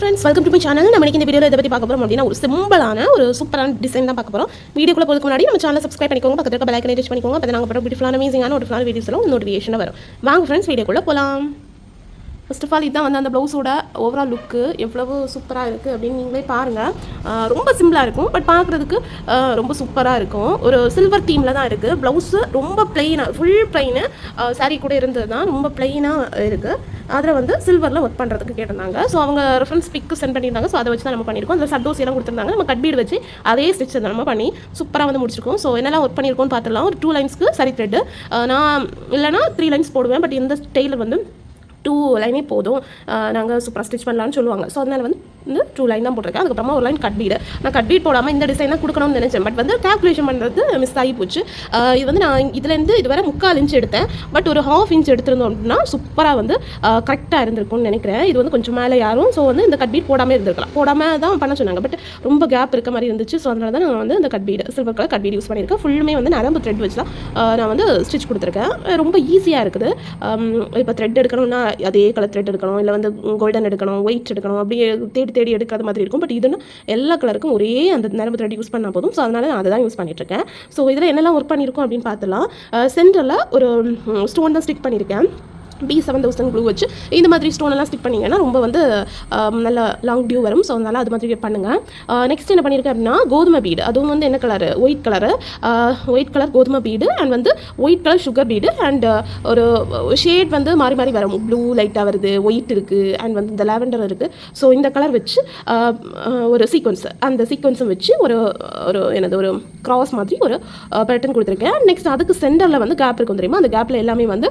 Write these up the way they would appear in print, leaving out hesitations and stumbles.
Friends, welcome to my channel. நம்ம இந்த வீடியோவில் இதை பற்றி பார்க்க போகிறோம் அப்படின்னா, ஒரு சிம்பிளான ஒரு சூப்பரான டிசைன் தான் பார்க்க போகிறோம். வீடியோக்குள்ள போகிறதுக்கு முன்னாடி நம்ம சேனல் சப்ஸ்கிரைப் பண்ணிக்கோங்க, பக்கத்துல இருக்க பெல் ஐகானை டச் பண்ணிக்கோங்க. அப்போ நாங்கள் போகிற பியூட்டிஃபுல்லான அமேசிங்கான ஒரு வீடியோஸ்லாம் நோட்டிஃபிகேஷன் வரும். வாங்க ஃப்ரெண்ட்ஸ், வீடியோக்குள்ளே போகலாம். ஃபர்ஸ்ட் ஆஃப் ஆல் இதுதான் வந்து அந்த ப்ளவுஸோட ஓவரால் லுக்கு எவ்வளவு சூப்பராக இருக்குது அப்படின்னு நீங்களே பாருங்கள். ரொம்ப சிம்பிளாக இருக்கும், பட் பார்க்குறதுக்கு ரொம்ப சூப்பராக இருக்கும். ஒரு சில்வர் தீமில் தான் இருக்குது. ப்ளவுஸு ரொம்ப ப்ளெயினாக, ஃபுல் ப்ளெயினு சாரீ கூட இருந்தது தான், ரொம்ப ப்ளெயினாக இருக்குது. அதில் வந்து சில்வரில் ஒர்க் பண்ணுறதுக்கு கேட்டிருந்தாங்க. ஸோ அவங்க ரெஃபரன்ஸ் பிக்கு சென்ட் பண்ணியிருந்தாங்க. ஸோ அதை வச்சு தான் நம்ம பண்ணியிருக்கோம். அந்த சட்டோசியெல்லாம் கொடுத்துருந்தாங்க. நம்ம கட்பீடு வச்சு அதே ஸ்டிச் நம்ம பண்ணி சூப்பராக வந்து முடிச்சிருக்கோம். ஸோ என்னெல்லாம் ஒர்க் பண்ணியிருக்கோம்னு பார்த்துடலாம். ஒரு 2 லைன்ஸ்க்கு சரி த்ரெட்டு, நான் இல்லைனா 3 லைன்ஸ் போடுவேன். பட் இந்த ஸ்டைலில் வந்து 2 லைனே போதும், நாங்கள் சூப்பராக ஸ்டிச் பண்ணலான்னு சொல்லுவாங்க. ஸோ அதனால் வந்து 2 லைன் தான் போட்டிருக்கேன். அதுக்கப்புறமா ஒரு லைன் கட் பீடு. நான் கட் பீட் போடாமல் இந்த டிசைன் தான் கொடுக்கணும்னு நினச்சேன். பட் வந்து கால்குலேஷன் பண்ணுறது மிஸ் ஆகி போச்சு. இது வந்து நான் இதுலேருந்து இதுவரை 3/4 இன்ச் எடுத்தேன். பட் ஒரு 1/2 இன்ச் எடுத்திருந்தோம் அப்படின்னா சூப்பராக வந்து கரெக்டாக இருந்திருக்கும்னு நினைக்கிறேன். இது வந்து கொஞ்சம் மேலே யாரும். ஸோ வந்து இந்த கட் பீட் போடாமல் இருந்திருக்கலாம். போடாமல் தான் பண்ண சொன்னாங்க. பட் ரொம்ப கேப் இருக்க மாதிரி இருந்துச்சு. ஸோ அதனால தான் நான் வந்து இந்த cut bead, silver colour cut bead use பண்ணியிருக்கேன். ஃபுல்லுமே வந்து நரம்பு த்ரெட் வச்சு தான் நான் வந்து ஸ்டிச் கொடுத்துருக்கேன். ரொம்ப ஈஸியாக இருக்குது. இப்போ த்ரெட் எடுக்கணும்னா அதே கலர் த்ரெட் எடுக்கணும், இல்லை வந்து கோல்டன் எடுக்கணும், ஒயிட் எடுக்கணும், அப்படி தேடி தேடி எடுக்காத மாதிரி இருக்கும். பட் இதுன்னு எல்லா கலருக்கும் ஒரே அந்த நரம்பு த்ரெட் யூஸ் பண்ணால் போதும். ஸோ அதனால நான் அதை தான் யூஸ் பண்ணிட்டுருக்கேன். ஸோ இதில் என்னெல்லாம் ஒர்க் பண்ணியிருக்கோம் அப்படின்னு பார்த்துலாம். சென்டரில் ஒரு ஸ்டோன் தான் ஸ்டிக் பண்ணியிருக்கேன். B7000 க்ளூ வச்சு இந்த மாதிரி ஸ்டோன் எல்லாம் ஸ்டிக் பண்ணிங்கன்னா ரொம்ப வந்து நல்ல லாங் டியூ வரும். ஸோ அதனால் அது மாதிரி பண்ணுங்கள். நெக்ஸ்ட் என்ன பண்ணியிருக்கேன் அப்படின்னா, கோதுமை பீடு. அதுவும் வந்து என்ன கலர், ஒயிட் கலர் கோதுமை பீடு அண்ட் வந்து white colour sugar bead and ஒரு ஷேட் வந்து மாறி மாறி வரும். ப்ளூ லைட்டாக வருது, ஒயிட் இருக்குது அண்ட் வந்து இந்த லாவெண்டர் இருக்குது. ஸோ இந்த கலர் வச்சு ஒரு சீக்வன்ஸ், அந்த சீக்வன்ஸும் வச்சு ஒரு ஒரு கிராஸ் மாதிரி ஒரு பேட்டர்ன் கொடுத்துருக்கேன். நெக்ஸ்ட் அதுக்கு சென்டரில் வந்து கேப் இருக்கும் தெரியுமா, அந்த கேப்பில் எல்லாமே வந்து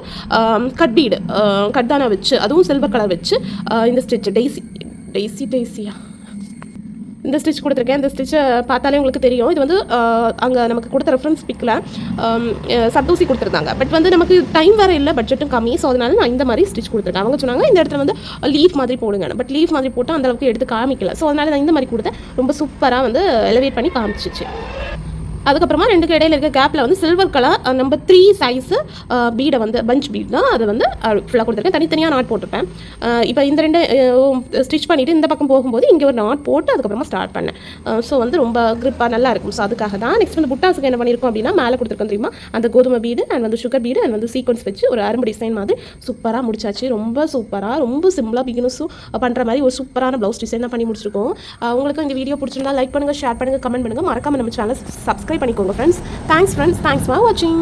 கட் பீடு, கட்தானா வச்சு, அதுவும் சில்வர் கலர் வச்சு இந்த ஸ்டிச் டெய்ஸியா இந்த ஸ்டிச் கொடுத்துருக்கேன். இந்த ஸ்டிச்சை பார்த்தாலே உங்களுக்கு தெரியும். இது வந்து அங்கே நமக்கு கொடுத்த ரெஃபரன்ஸ் பிக்கில் சத்தூசி கொடுத்துருந்தாங்க. பட் வந்து நமக்கு டைம் வேறு இல்லை, பட்ஜெட்டும் கம்மி. ஸோ அதனால நான் இந்த மாதிரி ஸ்டிச் கொடுத்துருக்கேன். அவங்க சொன்னாங்க இந்த இடத்துல வந்து லீஃப் மாதிரி போடுங்க. பட் லீஃப் மாதிரி போட்டால் அந்தளவுக்கு எடுத்து காமிக்கல. ஸோ அதனால நான் இந்த மாதிரி கொடுத்தேன். ரொம்ப சூப்பராக வந்து எலிவேட் பண்ணி காமிச்சிச்சு. அதுக்கப்புறமா 2க்கு இடையில இருக்க கேப்பில் வந்து சில்வர் கலர் நம்பர் 3 சைஸு பீடை வந்து பஞ்ச் பீட் தான், அதை வந்து ஃபுல்லாக கொடுத்துருக்கேன். தனித்தனியாக நாட் போட்டிருப்பேன். இப்போ இந்த 2 ஸ்டிச் பண்ணிவிட்டு இந்த பக்கம் போகும்போது இங்கே ஒரு நாட் போட்டு அதுக்கப்புறமா ஸ்டார்ட் பண்ணேன். ஸோ வந்து ரொம்ப கிரிப்பாக நல்லா இருக்கும். ஸோ அதுக்காக தான். நெக்ஸ்ட் வந்து புட்டாஸுக்கு என்ன பண்ணியிருக்கோம் அப்படின்னா, மேலே கொடுத்துருக்கோம் தெரியுமா, அந்த கோதுமை பீடு அண்ட் வந்து சுகர் பீடு அண்ட் வந்து சீக்வன்ஸ் வச்சு ஒரு அரும்பு டிசைன் மாதிரி சூப்பராக முடிச்சாச்சு. ரொம்ப சூப்பராக, ரொம்ப சிம்பிளாக பிகினர்ஸும் பண்ணுற மாதிரி ஒரு சூப்பரான ப்ளவுஸ் டிசைன் தான் பண்ணி முடிச்சிருக்கோம். உங்களுக்கு இந்த வீடியோ பிடிச்சிருந்தா லைக் பண்ணுங்கள், ஷேர் பண்ணுங்கள், கமெண்ட் பண்ணுங்கள். மறக்காம நம்ம சேனல் சப்ஸ்கிரைப் பண்ணிக்கோங்க friends. Thanks friends, thanks for வாட்சிங்.